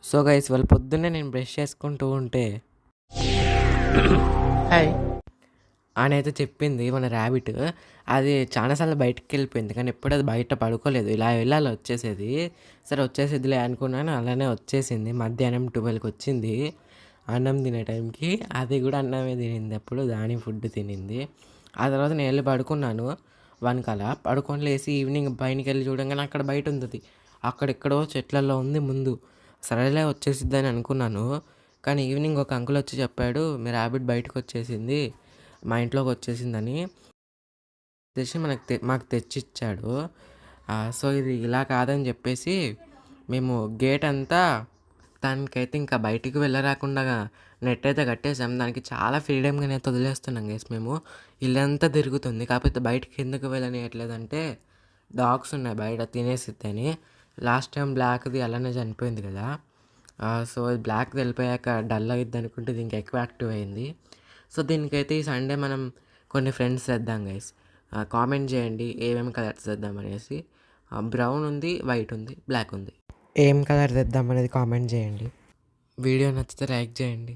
So guys వాళ్ళు పొద్దున్నే నేను బ్రష్ చేసుకుంటూ ఉంటే హాయ్. ఆయనైతే చెప్పింది మన ర్యాబిట్ అది చాలాసార్లు బయటికి వెళ్ళిపోయింది, కానీ ఎప్పుడు అది బయట పడుకోలేదు, ఇలా వెళ్ళాలి వచ్చేసేది. సరే వచ్చేసేదిలే అనుకున్నాను, అలానే వచ్చేసింది. మధ్యాహ్నం 12కి వచ్చింది అన్నం తినే టైంకి. అది కూడా అన్నమే తినింది, అప్పుడు దాని ఫుడ్ తినింది. ఆ తర్వాత నేను వెళ్ళి పడుకున్నాను 1 కలా. పడుకొని లేసి ఈవినింగ్ పైనకి వెళ్ళి చూడంగానే అక్కడ బయట ఉంది, అక్కడెక్కడో చెట్లలో ఉంది ముందు. సరేలే వచ్చేసిద్దని అనుకున్నాను, కానీ ఈవినింగ్ ఒక అంకుల్ వచ్చి చెప్పాడు మీ ర్యాబిట్ బయటకు వచ్చేసింది, మా ఇంట్లోకి వచ్చేసిందని తెచ్చి మాకు తెచ్చిచ్చాడు. సో ఇది ఇలా కాదని చెప్పేసి మేము గేట్ అంతా దానికైతే ఇంకా బయటికి వెళ్ళరాకుండా నెట్ అయితే కట్టేసాం. దానికి చాలా ఫ్రీడమ్గా అయితే వదిలేస్తున్నాం గైస్ మేము. ఇల్లంతా తిరుగుతుంది, కాకపోతే బయటికి ఎందుకు వెళ్ళనియట్లేదంటే డాగ్స్ ఉన్నాయి బయట తినేసిద్దని. లాస్ట్ టైం బ్లాక్ది అలానే చనిపోయింది కదా, సో బ్లాక్ వెళ్ళిపోయాక డల్ అవుద్ది అనుకుంటే దీనికి ఎక్కువ యాక్టివ్ అయింది. సో దీనికైతే ఈ సండే మనం కొన్ని ఫ్రెండ్స్ చేద్దాం గైస్. కామెంట్ చేయండి ఏమేమి కలర్స్ తెద్దాం అనేసి. బ్రౌన్ ఉంది, వైట్ ఉంది, బ్లాక్ ఉంది. ఏం కలర్ తెద్దాం అనేది కామెంట్ చేయండి. వీడియో నచ్చితే లైక్ చేయండి.